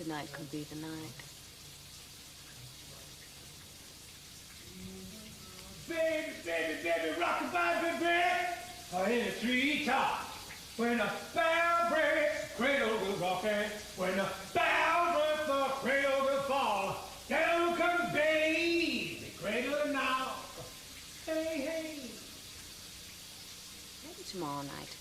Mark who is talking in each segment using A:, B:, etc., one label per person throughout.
A: Tonight could be the night.
B: Baby, baby, baby, rock-a-bye, baby, in the treetops. When a sparrow breaks, the cradle will rock, and when a bough breaks, the cradle will fall. Down comes baby, cradle now. Hey, hey.
A: Maybe tomorrow night.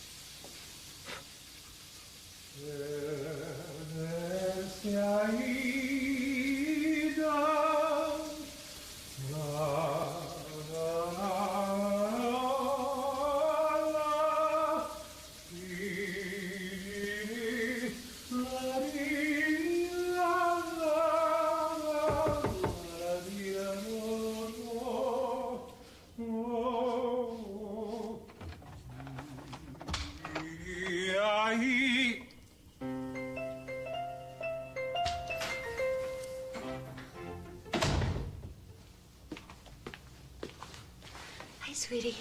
C: Sweetie.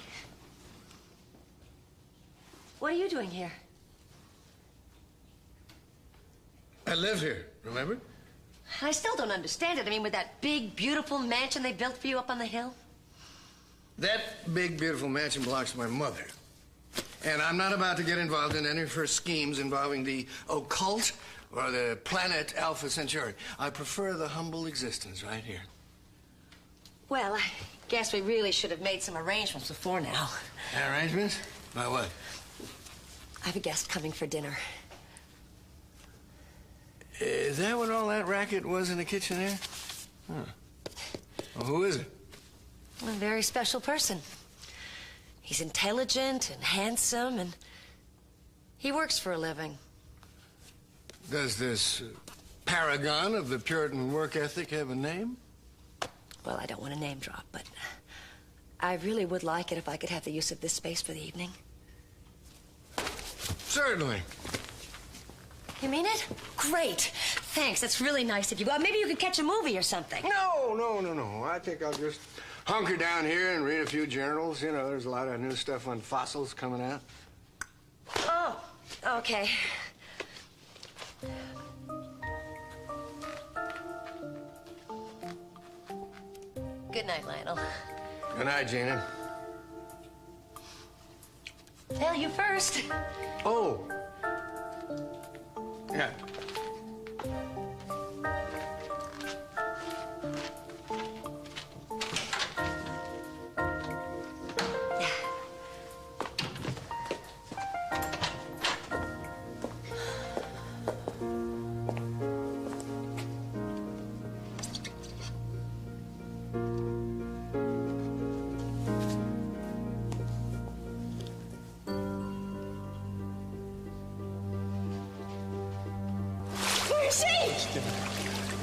C: What are you doing here?
D: I live here, remember?
C: I still don't understand it. I mean, with that big, beautiful mansion they built for you up on the hill?
D: That big, beautiful mansion belongs to my mother. And I'm not about to get involved in any of her schemes involving the occult or the planet Alpha Centauri. I prefer the humble existence right here.
C: Well, I guess we really should have made some arrangements before now.
D: Arrangements? By what?
C: I have a guest coming for dinner.
D: Is that what all that racket was in the kitchen there? Huh. Well, who is it?
C: A very special person. He's intelligent and handsome, and he works for a living.
D: Does this paragon of the Puritan work ethic have a name?
C: Well, I don't want to name drop, but I really would like it if I could have the use of this space for the evening.
D: Certainly.
C: You mean it? Great. Thanks. That's really nice of you. Maybe you could catch a movie or something.
D: No. I think I'll just hunker down here and read a few journals. You know, there's a lot of new stuff on fossils coming out.
C: Oh, okay. Good night, Lionel.
D: Good night, Gina.
C: Tell you first.
D: Oh. Yeah.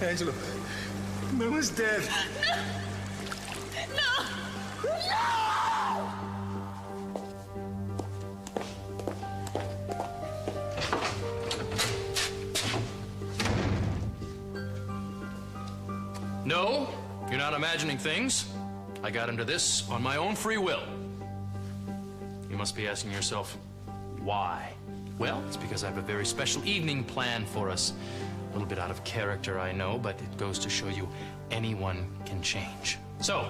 D: Angelo, Mama's dead.
C: No!
E: No, you're not imagining things. I got into this on my own free will. You must be asking yourself, why? Well, it's because I have a very special evening planned for us. A little bit out of character, I know, but it goes to show you anyone can change. So,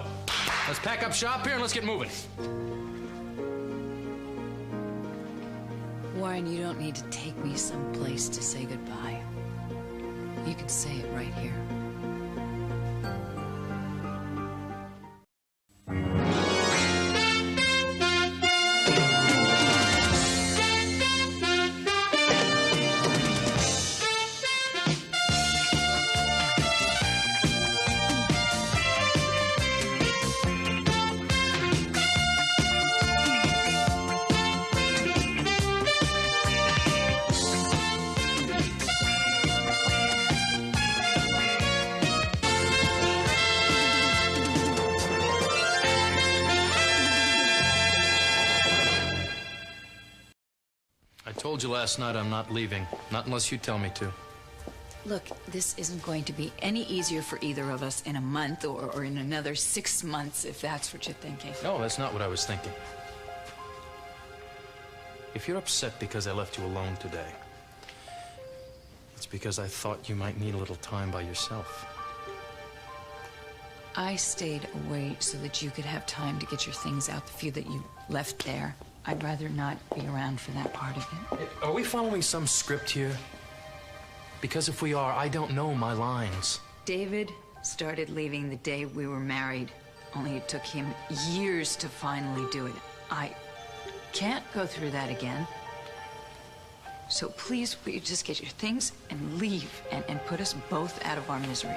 E: let's pack up shop here and let's get moving.
A: Warren, you don't need to take me someplace to say goodbye. You can say it right here.
E: I told you last night I'm not leaving. Not unless you tell me to.
A: Look, this isn't going to be any easier for either of us in a month or in another 6 months, if that's what you're thinking.
E: No, that's not what I was thinking. If you're upset because I left you alone today, It's because I thought you might need a little time by yourself.
A: I stayed away so that you could have time to get your things out, the few that you left there. I'd rather not be around for that part of it.
E: Are we following some script here? Because if we are, I don't know my lines.
A: David started leaving the day we were married, only it took him years to finally do it. I can't go through that again. So please, will you just get your things and leave and put us both out of our misery?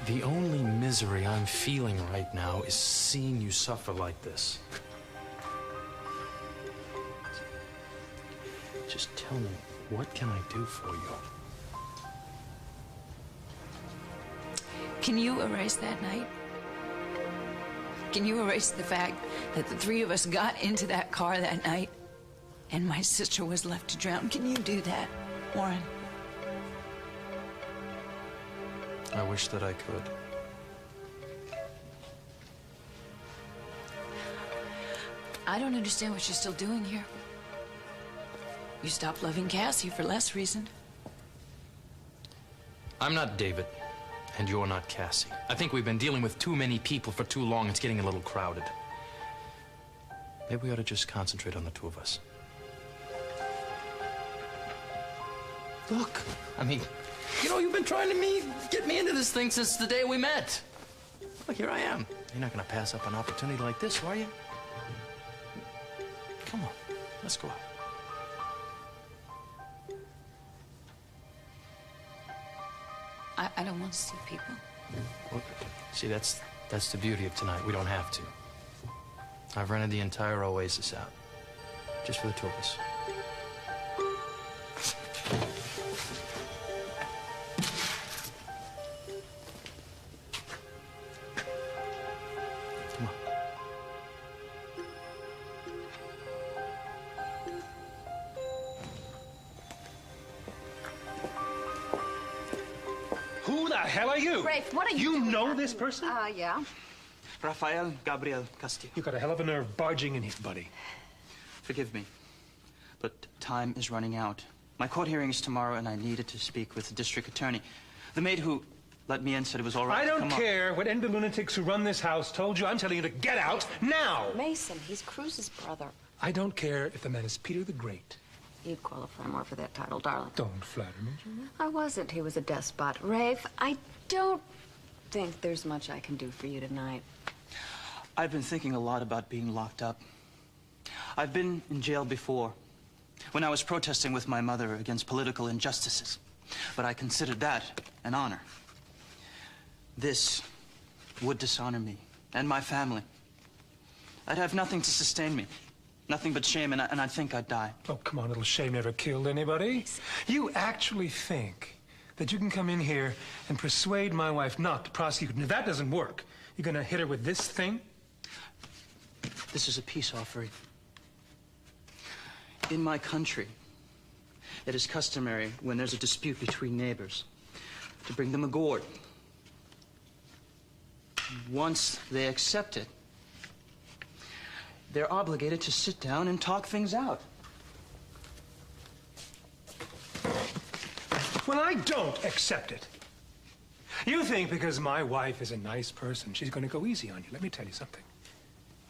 E: The only misery I'm feeling right now is seeing you suffer like this. Just tell me, what can I do for you?
A: Can you erase that night? Can you erase the fact that the three of us got into that car that night and my sister was left to drown? Can you do that, Warren?
E: I wish that I could.
A: I don't understand what you're still doing here. You stopped loving Cassie for less reason.
E: I'm not David, and you're not Cassie. I think we've been dealing with too many people for too long. It's getting a little crowded. Maybe we ought to just concentrate on the two of us. Look, I mean, you know, you've been trying to get me into this thing since the day we met. Look, here I am. You're not going to pass up an opportunity like this, are you? Come on, let's go out.
A: I don't want to see people.
E: Well, see, that's the beauty of tonight. We don't have to. I've rented the entire Oasis out, just for the two of us. Come on.
B: Who the hell are you?
F: Rafe, what are you
B: You
F: doing
B: know
F: here?
B: this person?
F: Yeah.
G: Rafael Gabriel Castillo.
B: You got a hell of a nerve barging in here, buddy.
G: Forgive me, but time is running out. My court hearing is tomorrow, and I needed to speak with the district attorney. The maid who let me in said it was all right.
B: I don't
G: Come on.
B: care what end of lunatics who run this house told you. I'm telling you to get out now.
F: Mason, he's Cruz's brother.
B: I don't care if the man is Peter the Great.
F: You'd qualify more for that title, darling.
B: Don't flatter me, Julia.
F: I wasn't. He was a despot. Rafe, I don't think there's much I can do for you tonight.
G: I've been thinking a lot about being locked up. I've been in jail before, when I was protesting with my mother against political injustices. But I considered that an honor. This would dishonor me and my family. I'd have nothing to sustain me. Nothing but shame, and I think I'd die.
B: Oh, come on, little shame never killed anybody. You actually think that you can come in here and persuade my wife not to prosecute? Now, that doesn't work. You're gonna hit her with this thing?
G: This is a peace offering. In my country, it is customary when there's a dispute between neighbors to bring them a gourd. Once they accept it, they're obligated to sit down and talk things out.
B: Well, I don't accept it. You think because my wife is a nice person, she's going to go easy on you. Let me tell you something.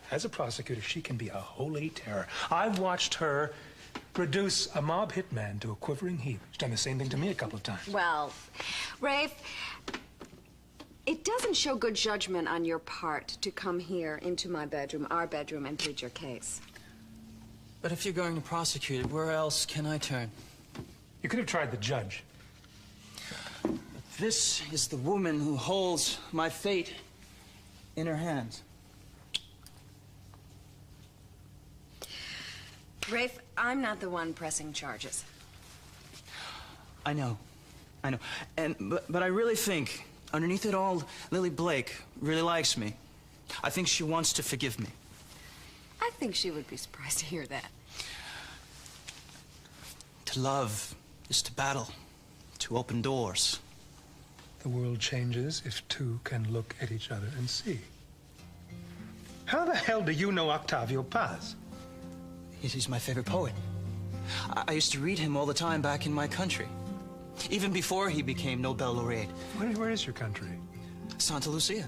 B: As a prosecutor, she can be a holy terror. I've watched her reduce a mob hitman to a quivering heap. She's done the same thing to me a couple of times.
F: Well, Rafe, it doesn't show good judgment on your part to come here into my bedroom, our bedroom, and plead your case.
G: But if you're going to prosecute it, where else can I turn?
B: You could have tried the judge.
G: This is the woman who holds my fate in her hands.
F: Rafe, I'm not the one pressing charges.
G: I know. But I really think, underneath it all, Lily Blake really likes me. I think she wants to forgive me.
F: I think she would be surprised to hear that.
G: To love is to battle, to open doors.
B: The world changes if two can look at each other and see. How the hell do you know Octavio Paz?
G: He's my favorite poet. I used to read him all the time back in my country, even before he became Nobel laureate.
B: Where is your country?
G: Santa Lucia.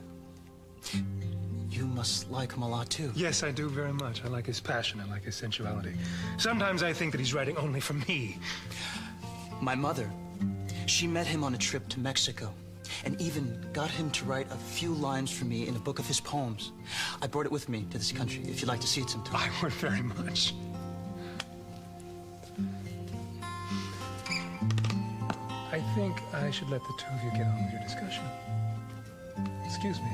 G: You must like him a lot, too.
B: Yes, I do very much. I like his passion. I like his sensuality. Sometimes I think that he's writing only for me.
G: My mother, she met him on a trip to Mexico and even got him to write a few lines for me in a book of his poems. I brought it with me to this country, if you'd like to see it sometime.
B: I would very much. I think I should let the two of you get on with your discussion. Excuse me.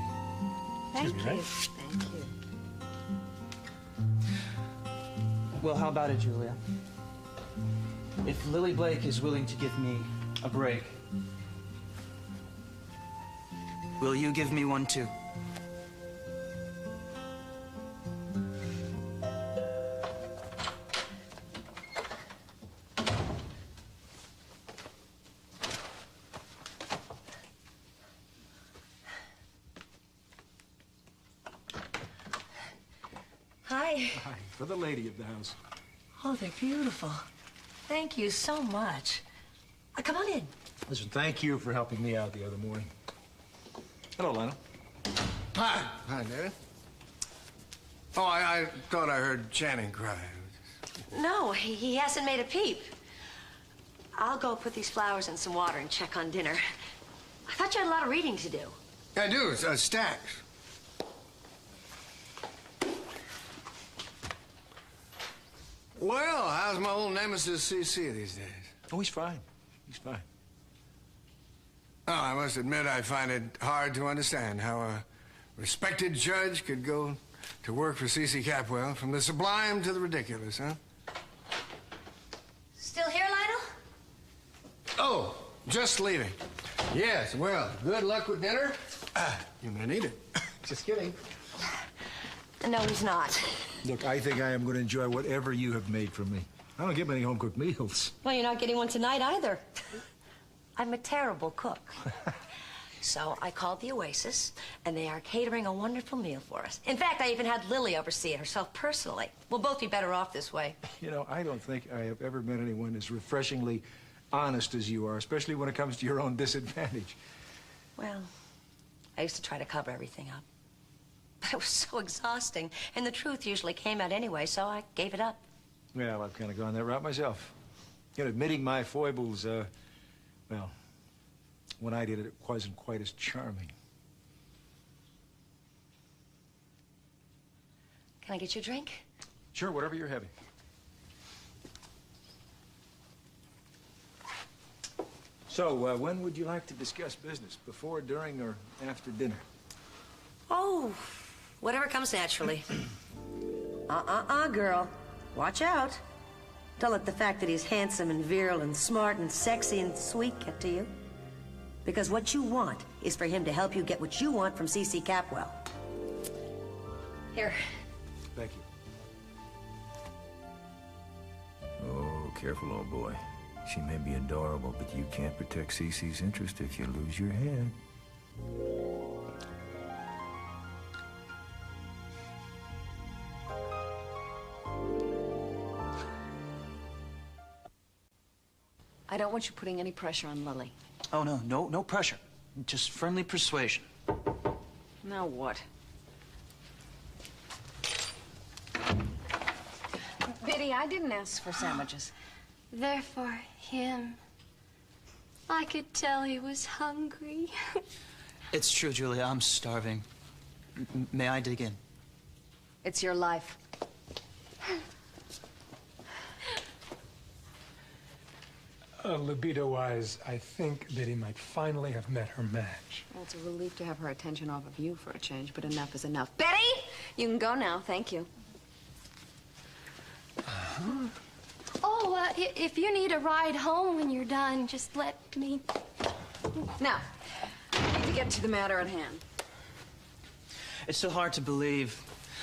F: Thank
B: Excuse
F: you.
B: me, right?
F: Thank you.
G: Well, how about it, Julia? If Lily Blake is willing to give me a break, will you give me one, too?
C: Hi.
H: Hi, for the lady of the house.
C: Oh, they're beautiful. Thank you so much. Come on in.
H: Listen, thank you for helping me out the other morning. Hello, Lionel.
D: Hi. Hi, David. Oh, I thought I heard Channing cry.
C: No, he hasn't made a peep. I'll go put these flowers in some water and check on dinner. I thought you had a lot of reading to do.
D: I do. Stacks. Well, how's my old nemesis CC these days?
H: Oh, he's fine. He's fine.
D: Oh, I must admit I find it hard to understand how a respected judge could go to work for C.C. Capwell, from the sublime to the ridiculous, huh?
C: Still here, Lionel?
D: Oh, just leaving. Yes, well, good luck with dinner. You may need it. Just kidding.
C: No, he's not.
H: Look, I think I am going to enjoy whatever you have made for me. I don't get many home-cooked meals.
C: Well, you're not getting one tonight either. I'm a terrible cook. So I called the Oasis, and they are catering a wonderful meal for us. In fact, I even had Lily oversee it herself personally. We'll both be better off this way.
H: You know, I don't think I have ever met anyone as refreshingly honest as you are, especially when it comes to your own disadvantage.
C: Well, I used to try to cover everything up. But it was so exhausting, and the truth usually came out anyway, so I gave it up.
H: Well, I've kind of gone that route myself. You know, admitting my foibles, well, when I did it, it wasn't quite as charming.
C: Can I get you a drink?
H: Sure, whatever you're having. So, when would you like to discuss business? Before, during, or after dinner?
C: Oh, whatever comes naturally. Girl. Watch out. Don't let the fact that he's handsome and virile and smart and sexy and sweet get to you. Because what you want is for him to help you get what you want from C.C. Capwell. Here.
H: Thank you.
I: Oh, careful, old boy. She may be adorable, but you can't protect Cece's interest if you lose your head.
F: I don't want you putting any pressure on Lily.
G: Oh, no pressure. Just friendly persuasion.
F: Now what? Biddy, I didn't ask for sandwiches.
J: They're for him. I could tell he was hungry.
G: It's true, Julia. I'm starving. May I dig in?
F: It's your life.
B: Libido-wise, I think Biddy might finally have met her match.
F: Well, it's a relief to have her attention off of you for a change, but enough is enough. Betty! You can go now, thank you.
J: Oh, if you need a ride home when you're done, just let me...
F: Now, I need to get to the matter at hand.
G: It's so hard to believe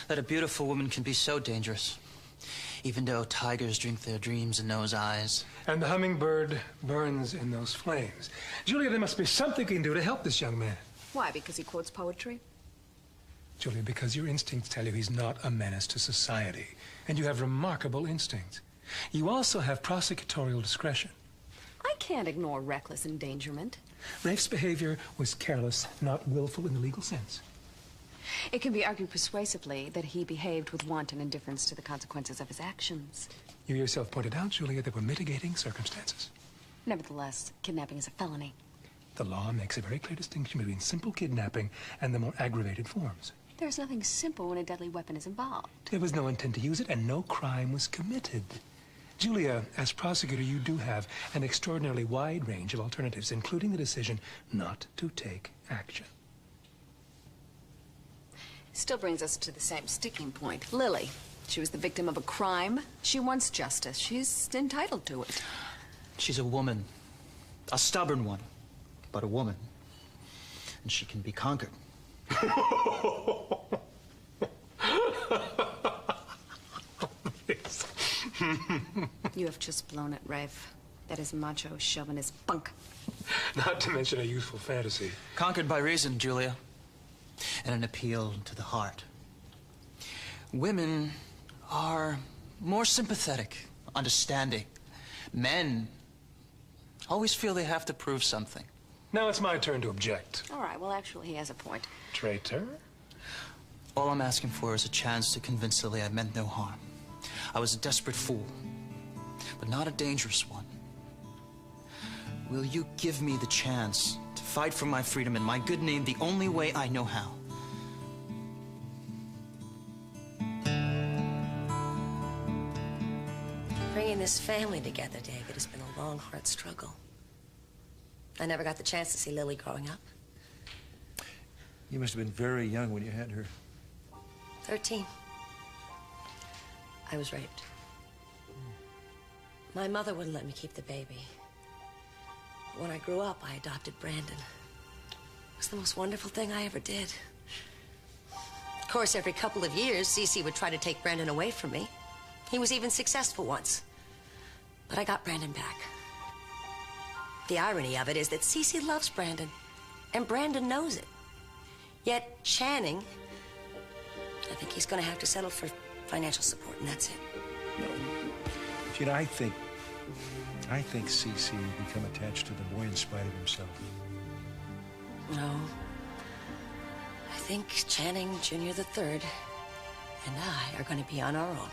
G: that a beautiful woman can be so dangerous. Even though tigers drink their dreams in those eyes.
B: And the hummingbird burns in those flames. Julia, there must be something you can do to help this young man.
F: Why, because he quotes poetry?
B: Julia, because your instincts tell you he's not a menace to society. And you have remarkable instincts.
K: You also have prosecutorial discretion.
F: I can't ignore reckless endangerment.
K: Rafe's behavior was careless, not willful in the legal sense.
F: It can be argued persuasively that he behaved with wanton indifference to the consequences of his actions.
K: You yourself pointed out, Julia, there were mitigating circumstances.
F: Nevertheless, kidnapping is a felony.
K: The law makes a very clear distinction between simple kidnapping and the more aggravated forms.
F: There's nothing simple when a deadly weapon is involved.
K: There was no intent to use it, and no crime was committed. Julia, as prosecutor, you do have an extraordinarily wide range of alternatives, including the decision not to take action.
F: Still brings us to the same sticking point. Lily, she was the victim of a crime. She wants justice. She's entitled to it.
G: She's a woman. A stubborn one, but a woman. And she can be conquered.
F: You have just blown it, Rafe. That is macho chauvinist bunk.
K: Not to mention a youthful fantasy.
G: Conquered by reason, Julia. And an appeal to the heart. Women are more sympathetic, understanding. Men always feel they have to prove something.
K: Now it's my turn to object.
F: All right, well, actually, he has a point.
K: Traitor?
G: All I'm asking for is a chance to convince Lily I meant no harm. I was a desperate fool, but not a dangerous one. Will you give me the chance to fight for my freedom and my good name the only way I know how?
C: Bringing this family together, David, has been a long, hard struggle. I never got the chance to see Lily growing up.
H: You must have been very young when you had her.
C: 13. I was raped. My mother wouldn't let me keep the baby. When I grew up, I adopted Brandon. It was the most wonderful thing I ever did. Of course, every couple of years, Cece would try to take Brandon away from me. He was even successful once. But I got Brandon back. The irony of it is that Cece loves Brandon, and Brandon knows it. Yet Channing, I think he's going to have to settle for financial support, and that's it.
H: Gina, I think Cece will become attached to the boy in spite of himself.
C: No. I think Channing Jr. III and I are going to be on our own.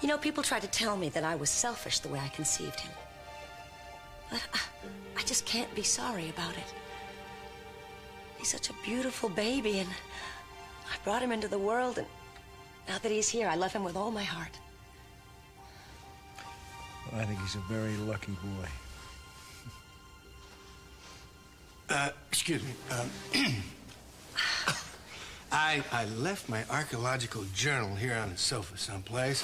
C: You know, people try to tell me that I was selfish the way I conceived him. But I just can't be sorry about it. He's such a beautiful baby, and I brought him into the world, and now that he's here, I love him with all my heart.
H: Well, I think he's a very lucky boy.
D: Excuse me. I left my archaeological journal here on the sofa someplace.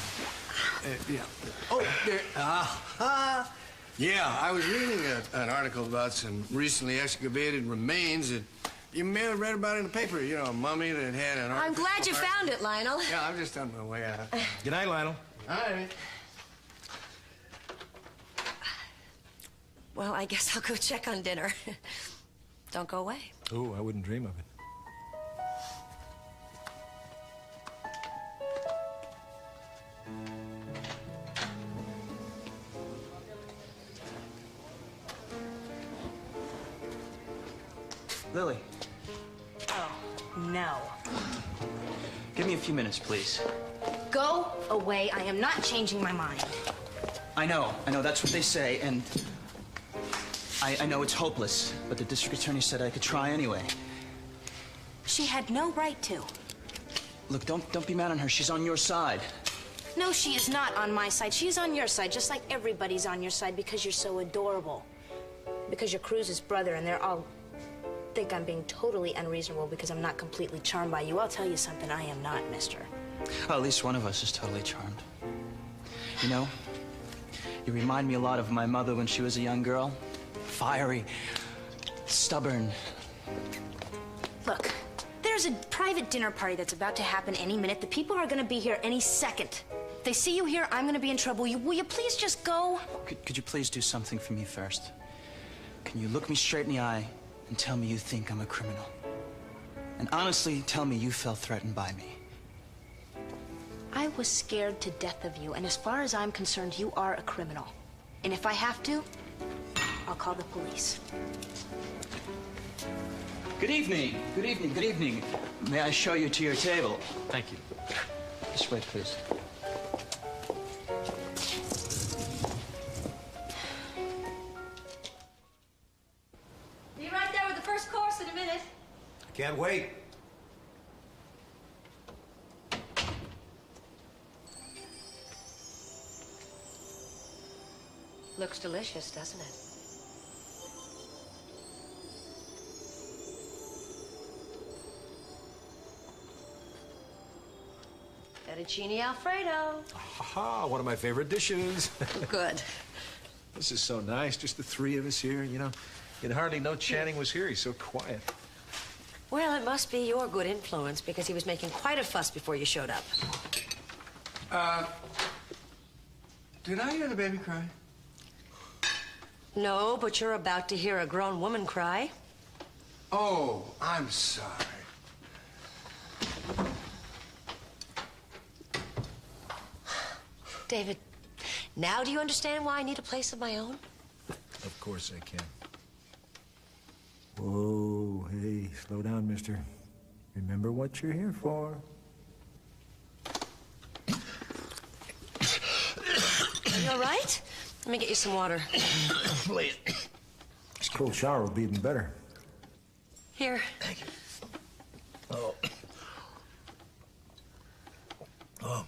D: Yeah. Oh, there. Yeah, I was reading an article about some recently excavated remains that you may have read about in the paper. You know, a mummy that had an...
C: I'm glad you found it, Lionel.
D: Yeah, I'm just on my way out.
H: Good night, Lionel.
D: All right.
C: Well, I guess I'll go check on dinner. Don't go away.
H: Oh, I wouldn't dream of it.
G: Lily,
J: Oh, no.
G: give me a few minutes, please.
J: Go away. I am not changing my mind.
G: I know, that's what they say, and I know it's hopeless, but the district attorney said I could try anyway.
J: She had no right to.
G: Look, don't be mad on her. She's on your side.
J: No, she is not on my side. She's on your side, just like everybody's on your side because you're so adorable. Because you're Cruz's brother, and they're all think I'm being totally unreasonable because I'm not completely charmed by you. I'll tell you something, I am not, mister.
G: Well, at least one of us is totally charmed. You know, you remind me a lot of my mother when she was a young girl. Fiery, stubborn.
J: Look, there's a private dinner party that's about to happen any minute. The people are gonna be here any second. If they see you here, I'm gonna be in trouble. Will you please just go?
G: Could you please do something for me first? Can you look me straight in the eye and tell me you think I'm a criminal? And honestly, tell me you felt threatened by me.
J: I was scared to death of you, and as far as I'm concerned, you are a criminal. And if I have to, I'll call the police.
G: Good evening. Good evening. Good evening. May I show you to your table?
E: Thank you.
G: This way, please.
C: Be right there with the first course in a minute.
H: Can't wait.
C: Looks delicious, doesn't it? Fettuccine Alfredo.
H: Ha, one of my favorite dishes.
C: Good.
H: This is so nice, just the three of us here, you know. You'd hardly know Channing was here. He's so quiet.
C: Well, it must be your good influence because he was making quite a fuss before you showed up.
D: Did I hear the baby cry?
C: No, but you're about to hear a grown woman cry.
D: Oh, I'm sorry.
C: David, now do you understand why I need a place of my own?
H: Of course I can. Whoa, hey, slow down, mister. Remember what you're here for.
C: You all right? Let me get you some water.
H: Please. This cold shower will be even better.
C: Here.
H: Thank you. Oh. Oh.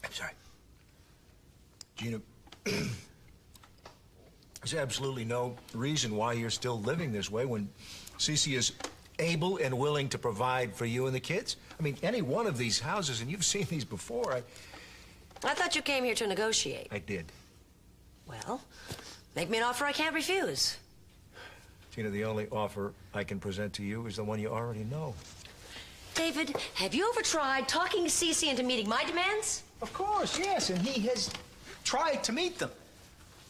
H: I'm sorry. Gina, there's absolutely no reason why you're still living this way when Cece is able and willing to provide for you and the kids. I mean, any one of these houses, and you've seen these before,
C: I thought you came here to negotiate.
H: I did.
C: Well, make me an offer I can't refuse.
H: Gina, the only offer I can present to you is the one you already know.
C: David, have you ever tried talking Cece into meeting my demands?
H: Of course, yes, and he has tried to meet them.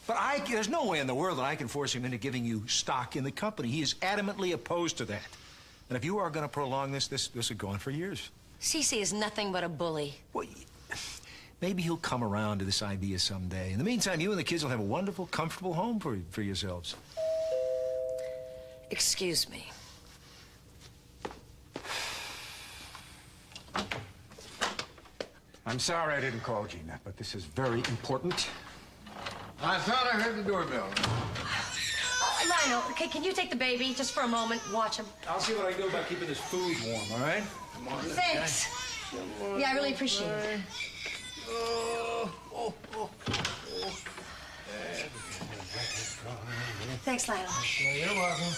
H: But there's no way in the world that I can force him into giving you stock in the company. He is adamantly opposed to that. And if you are going to prolong this will go on for years.
C: Cece is nothing but a bully.
H: Well, maybe he'll come around to this idea someday. In the meantime, you and the kids will have a wonderful, comfortable home for yourselves.
C: Excuse me.
L: I'm sorry I didn't call Gina, but this is very important.
D: I thought I heard the doorbell.
C: Lionel, okay, can you take the baby just for a moment? Watch him.
H: I'll see what I can do about keeping this food warm, all right?
D: Come on,
C: Thanks. Yeah, I really appreciate it. Thanks, Lionel.
D: You're welcome.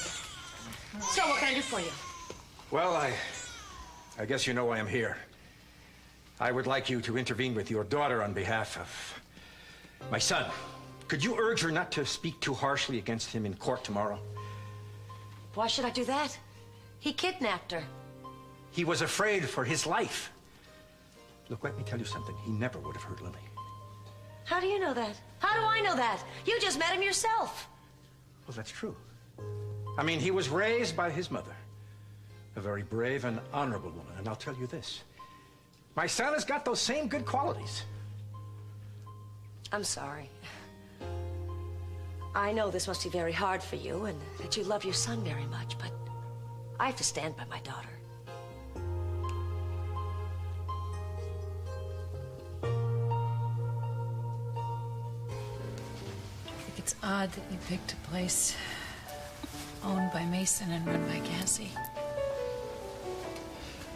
C: So, what can I do for you?
L: Well, I guess you know why I'm here. I would like you to intervene with your daughter on behalf of my son. Could you urge her not to speak too harshly against him in court tomorrow?
C: Why should I do that? He kidnapped her.
L: He was afraid for his life. Look, let me tell you something. He never would have hurt Lily.
C: How do you know that? How do I know that? You just met him yourself.
L: Well, that's true. I mean, he was raised by his mother, a very brave and honorable woman. And I'll tell you this. My son has got those same good qualities.
C: I'm sorry. I know this must be very hard for you and that you love your son very much, but I have to stand by my daughter.
A: I think it's odd that you picked a place owned by Mason and run by Cassie.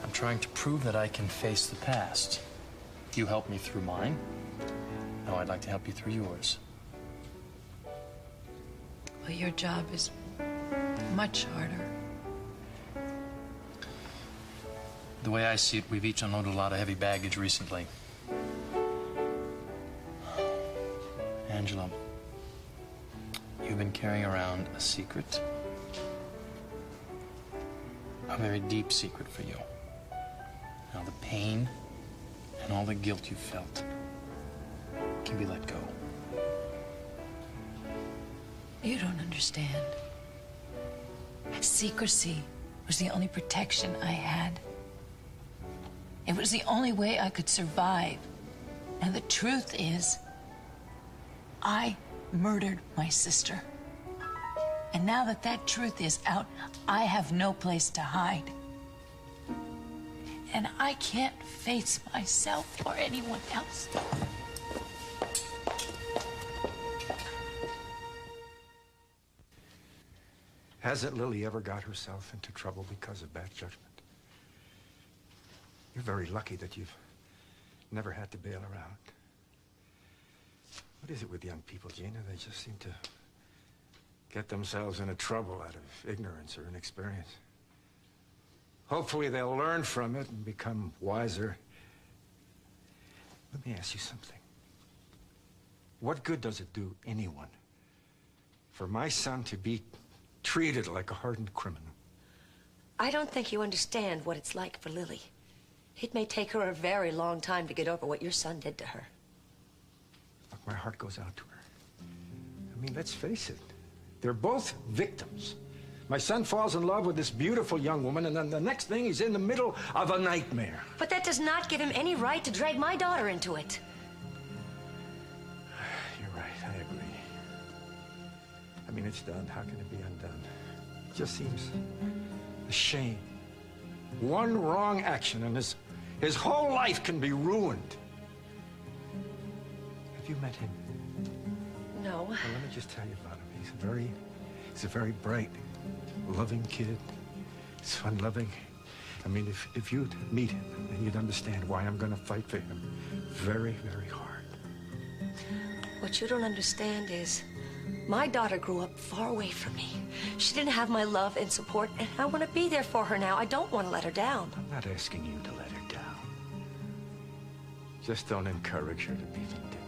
E: I'm trying to prove that I can face the past. You helped me through mine. Now I'd like to help you through yours.
A: Well, your job is much harder.
E: The way I see it, we've each unloaded a lot of heavy baggage recently. Angela, you've been carrying around a secret. A very deep secret for you. Now the pain and all the guilt you felt can be let go.
A: You don't understand. Secrecy was the only protection I had. It was the only way I could survive. And the truth is, I murdered my sister. And now that that truth is out, I have no place to hide. And I can't face myself or anyone else.
L: Hasn't Lily ever got herself into trouble because of bad judgment? You're very lucky that you've never had to bail her out. What is it with young people, Gina? They just seem to get themselves into trouble out of ignorance or inexperience. Hopefully they'll learn from it and become wiser. Let me ask you something. What good does it do anyone for my son to be treated like a hardened criminal?
C: I don't think you understand what it's like for Lily. It may take her a very long time to get over what your son did to her.
L: Look, my heart goes out to her. I mean, let's face it. They're both victims. My son falls in love with this beautiful young woman, and then the next thing he's in the middle of a nightmare.
C: But that does not give him any right to drag my daughter into it.
L: You're right, I agree. I mean, it's done. How can it be undone? It just seems a shame. One wrong action, and his whole life can be ruined. Have you met him?
C: No.
L: Well, let me just tell you about him. He's a very bright, loving kid. He's fun-loving. I mean, if you'd meet him, then you'd understand why I'm going to fight for him very, very hard.
C: What you don't understand is my daughter grew up far away from me. She didn't have my love and support, and I want to be there for her now. I don't want to let her down.
L: I'm not asking you to let her down. Just don't encourage her to be vindictive,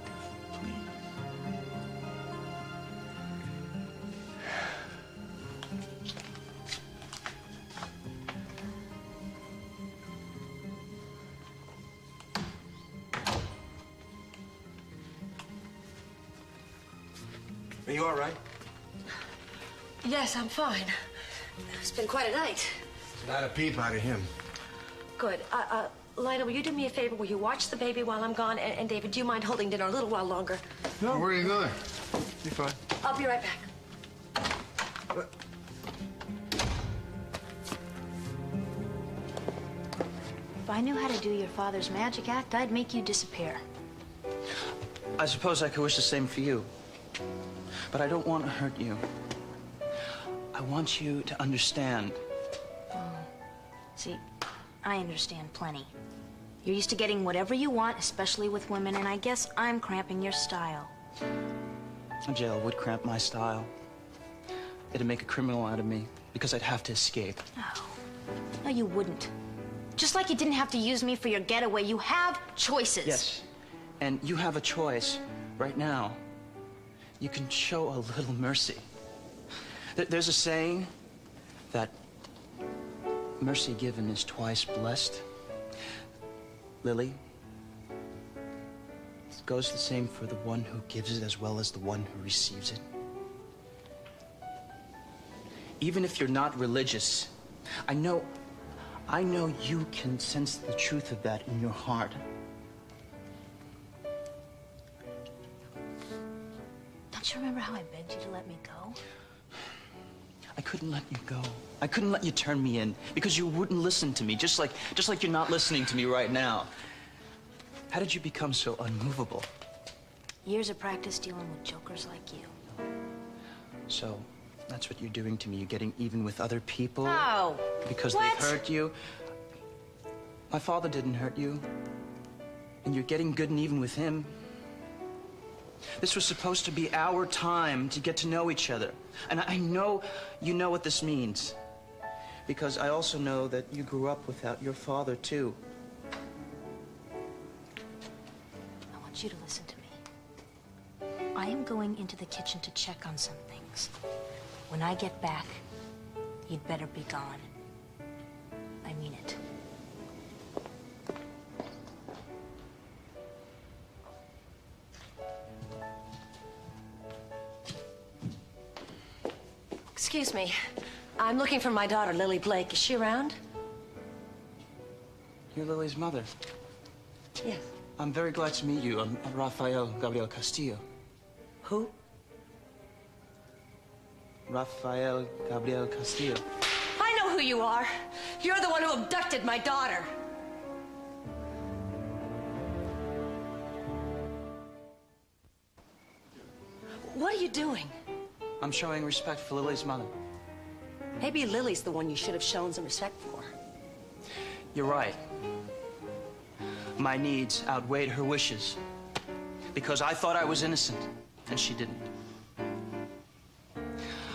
L: please. Are you all right?
C: Yes, I'm fine. It's been quite a night.
D: Not a peep out of him.
C: Good. Lionel, will you do me a favor? Will you watch the baby while I'm gone? And David, do you mind holding dinner a little while longer?
D: No. Where are you going? Be fine.
C: I'll be right back.
J: If I knew how to do your father's magic act, I'd make you disappear.
G: I suppose I could wish the same for you. But I don't want to hurt you. I want you to understand.
J: Oh. See, I understand plenty. You're used to getting whatever you want, especially with women, and I guess I'm cramping your style.
G: A jail would cramp my style. It'd make a criminal out of me because I'd have to escape.
J: No, you wouldn't. Just like you didn't have to use me for your getaway, you have choices.
G: Yes, and you have a choice right now. You can show a little mercy. There's a saying that mercy given is twice blessed. Lily, it goes the same for the one who gives it as well as the one who receives it. Even if you're not religious, I know you can sense the truth of that in your heart.
J: Don't you remember how I begged you to let me go?
G: I couldn't let you go. I couldn't let you turn me in because you wouldn't listen to me, just like you're not listening to me right now. How did you become so unmovable?
J: Years of practice dealing with jokers like you.
G: So, that's what you're doing to me. You're getting even with other people.
J: No.
G: Because
J: What?
G: they hurt you. My father didn't hurt you. And you're getting good and even with him. This was supposed to be our time to get to know each other. And I know you know what this means. Because I also know that you grew up without your father, too.
J: I want you to listen to me. I am going into the kitchen to check on some things. When I get back, you'd better be gone. I mean it.
C: Excuse me. I'm looking for my daughter, Lily Blake. Is she around?
G: You're Lily's mother.
C: Yes.
G: I'm very glad to meet you. I'm Rafael Gabriel Castillo.
C: Who?
G: Rafael Gabriel Castillo.
C: I know who you are. You're the one who abducted my daughter. What are you doing?
G: I'm showing respect for Lily's mother.
C: Maybe Lily's the one you should have shown some respect for.
G: You're right. My needs outweighed her wishes because I thought I was innocent, and she didn't.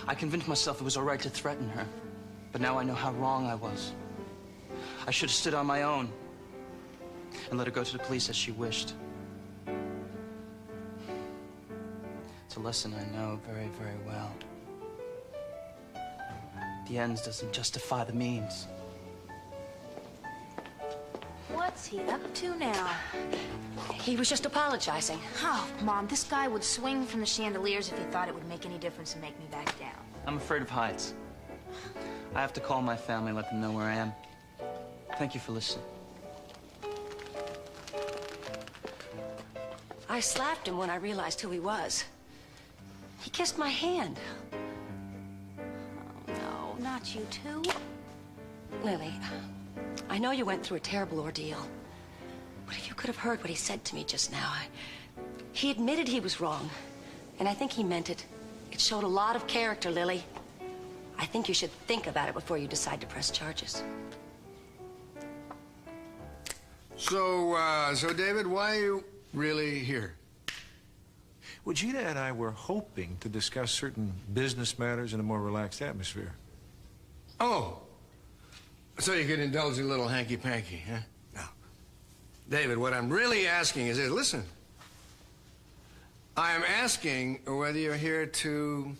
G: I convinced myself it was all right to threaten her, but now I know how wrong I was. I should have stood on my own and let her go to the police as she wished. It's a lesson I know very, very well. The ends doesn't justify the means.
J: What's he up to now?
C: He was just apologizing.
J: Oh, Mom, this guy would swing from the chandeliers if he thought it would make any difference and make me back down.
G: I'm afraid of heights. I have to call my family and let them know where I am. Thank you for listening.
C: I slapped him when I realized who he was. He kissed my hand.
J: Oh, no, not you too.
C: Lily, I know you went through a terrible ordeal. But if you could have heard what he said to me just now, he admitted he was wrong. And I think he meant it. It showed a lot of character, Lily. I think you should think about it before you decide to press charges.
D: So, David, why are you really here?
H: Well, Gina and I were hoping to discuss certain business matters in a more relaxed atmosphere.
D: Oh, so you could indulge a little hanky-panky, huh? No. David, what I'm really asking is this. Listen. I am asking whether you're here to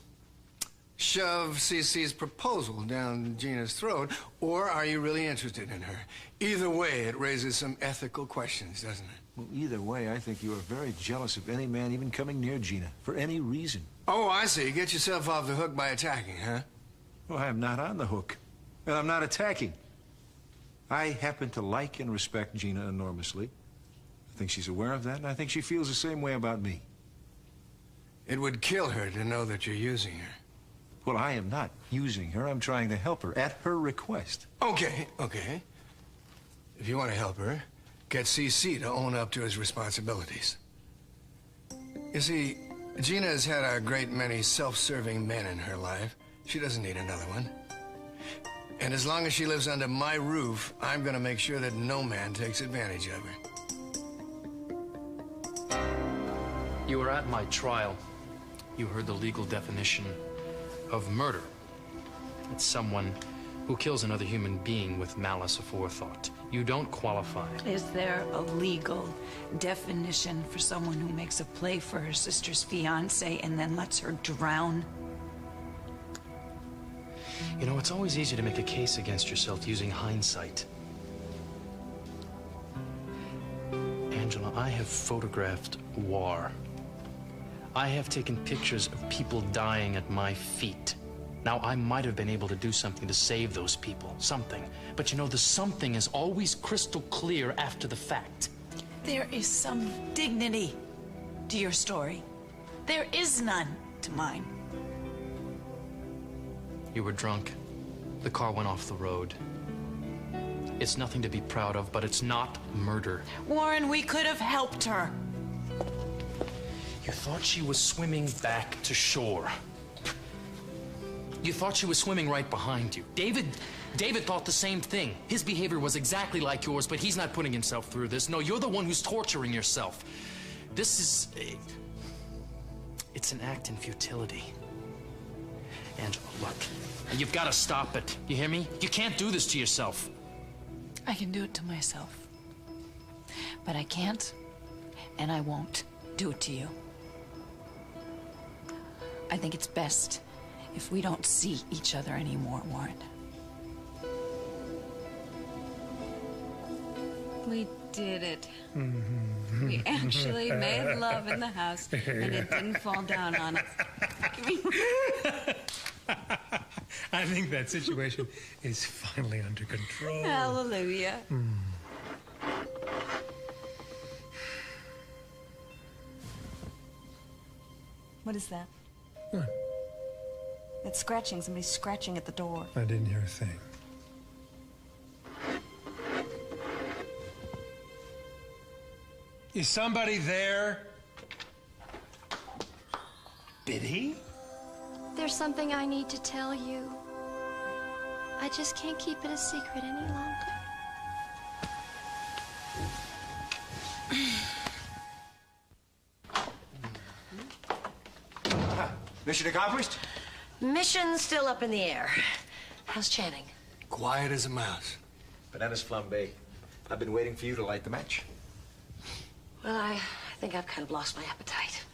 D: shove CC's proposal down Gina's throat, or are you really interested in her? Either way, it raises some ethical questions, doesn't it?
H: Well, either way, I think you are very jealous of any man even coming near Gina, for any reason.
D: Oh, I see. Get yourself off the hook by attacking, huh?
H: Well, I am not on the hook, and I'm not attacking. I happen to like and respect Gina enormously. I think she's aware of that, and I think she feels the same way about me.
D: It would kill her to know that you're using her.
H: Well, I am not using her. I'm trying to help her at her request.
D: Okay. If you want to help her, get CC to own up to his responsibilities. You see, Gina has had a great many self-serving men in her life. She doesn't need another one. And as long as she lives under my roof, I'm going to make sure that no man takes advantage of her.
E: You were at my trial. You heard the legal definition of murder. It's someone who kills another human being with malice aforethought. You don't qualify.
A: Is there a legal definition for someone who makes a play for her sister's fiancé and then lets her drown?
E: You know, it's always easy to make a case against yourself using hindsight. Angela, I have photographed war. I have taken pictures of people dying at my feet. Now, I might have been able to do something to save those people, something. But you know, the something is always crystal clear after the fact.
A: There is some dignity to your story. There is none to mine.
E: You were drunk. The car went off the road. It's nothing to be proud of, but it's not murder.
A: Warren, we could have helped her.
E: You thought she was swimming back to shore. You thought she was swimming right behind you. David thought the same thing. His behavior was exactly like yours, but he's not putting himself through this. No, you're the one who's torturing yourself. This is... it's an act in futility. Angela, look. You've got to stop it. You hear me? You can't do this to yourself.
A: I can do it to myself. But I can't, and I won't do it to you. I think it's best if we don't see each other anymore, Warren.
F: We did it. We actually made love in the house, and it didn't fall down on us.
K: I think that situation is finally under control.
F: Hallelujah.
M: What is that?
K: What?
M: It's scratching. Somebody's scratching at the door.
K: I didn't hear a thing. Is somebody there? Did he?
N: There's something I need to tell you. I just can't keep it a secret any longer.
L: Mission accomplished?
C: Mission still up in the air. How's Channing?
D: Quiet as a mouse.
L: Bananas flambe. I've been waiting for you to light the match.
C: Well, I think I've kind of lost my appetite.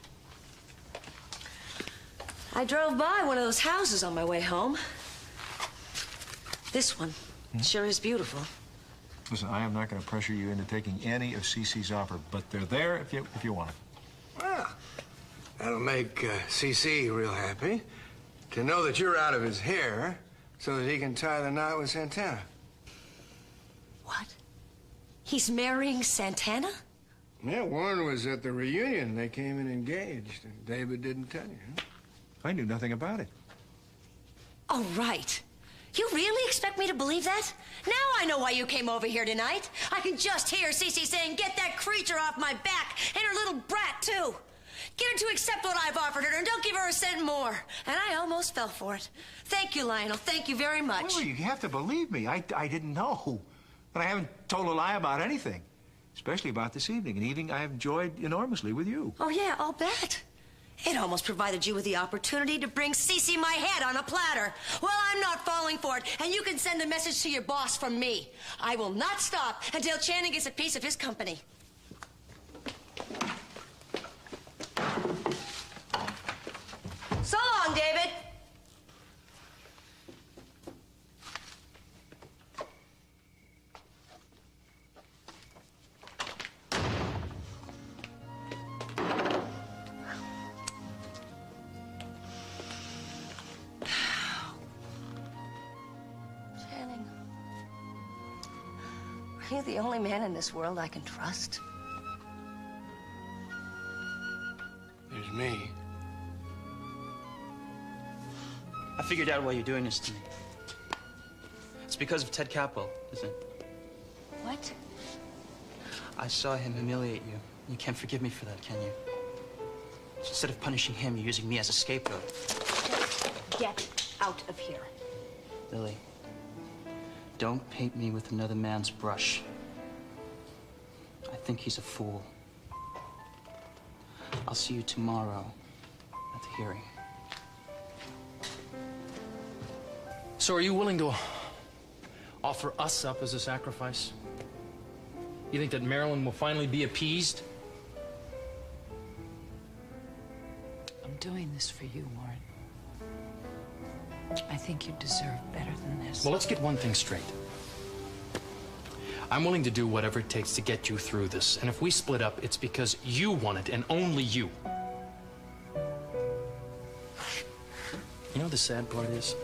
C: I drove by one of those houses on my way home. This one sure is beautiful.
H: Listen, I am not going to pressure you into taking any of Cece's offer, but they're there if you want it.
D: Well, that'll make CC real happy to know that you're out of his hair so that he can tie the knot with Santana.
C: What? He's marrying Santana?
D: Yeah, Warren was at the reunion. They came in engaged, and David didn't tell you. Huh?
H: I knew nothing about it.
C: Oh, right. You really expect me to believe that? Now I know why you came over here tonight. I can just hear Cece saying, "Get that creature off my back," and her little brat, too. Get her to accept what I've offered her, and don't give her a cent more. And I almost fell for it. Thank you, Lionel. Thank you very much.
H: Well, you have to believe me. I didn't know. But I haven't told a lie about anything, especially about this evening, an evening I have enjoyed enormously with you.
C: Oh, yeah, I'll bet. It almost provided you with the opportunity to bring Cece my head on a platter. Well, I'm not falling for it, and you can send a message to your boss from me. I will not stop until Channing gets a piece of his company. So long, David. Channing, are you the only man in this world I can trust?
D: There's me.
G: I figured out why you're doing this to me. It's because of Ted Capwell, isn't it?
C: What?
G: I saw him humiliate you. You can't forgive me for that, can you? Instead of punishing him, you're using me as a scapegoat.
C: Get out of here.
G: Lily, don't paint me with another man's brush. I think he's a fool. I'll see you tomorrow at the hearing.
E: So are you willing to offer us up as a sacrifice? You think that Marilyn will finally be appeased?
A: I'm doing this for you, Warren. I think you deserve better than this.
E: Well, let's get one thing straight. I'm willing to do whatever it takes to get you through this. And if we split up, it's because you want it, and only you. You know the sad part is?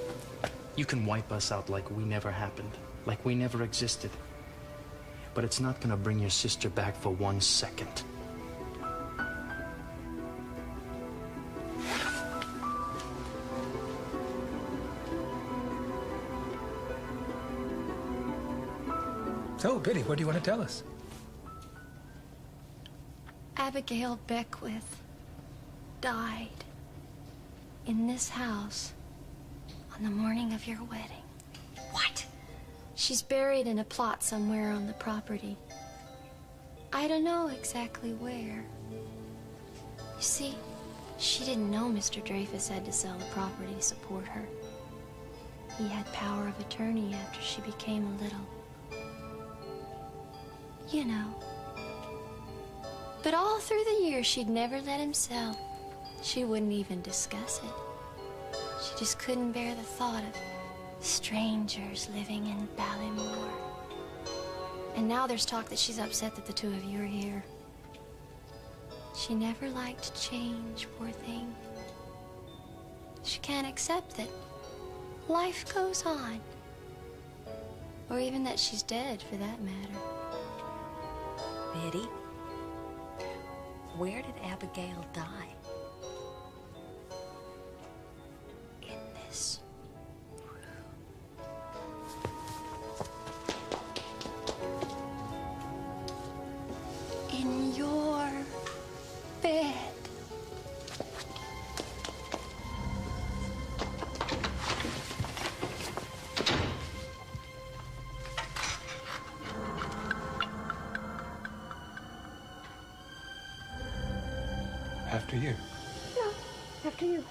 E: You can wipe us out like we never happened, like we never existed. But it's not gonna bring your sister back for 1 second.
K: So, Biddy, what do you want to tell us?
N: Abigail Beckwith died in this house on the morning of your wedding.
C: What?
N: She's buried in a plot somewhere on the property. I don't know exactly where. You see, she didn't know Mr. Dreyfus had to sell the property to support her. He had power of attorney after she became a little, you know. But all through the years, she'd never let him sell. She wouldn't even discuss it. She just couldn't bear the thought of strangers living in Ballymore. And now there's talk that she's upset that the two of you are here. She never liked change, poor thing. She can't accept that life goes on. Or even that she's dead, for that matter.
C: Biddy, where did Abigail die? In this room. In your bed.
K: After you.
F: No, after you.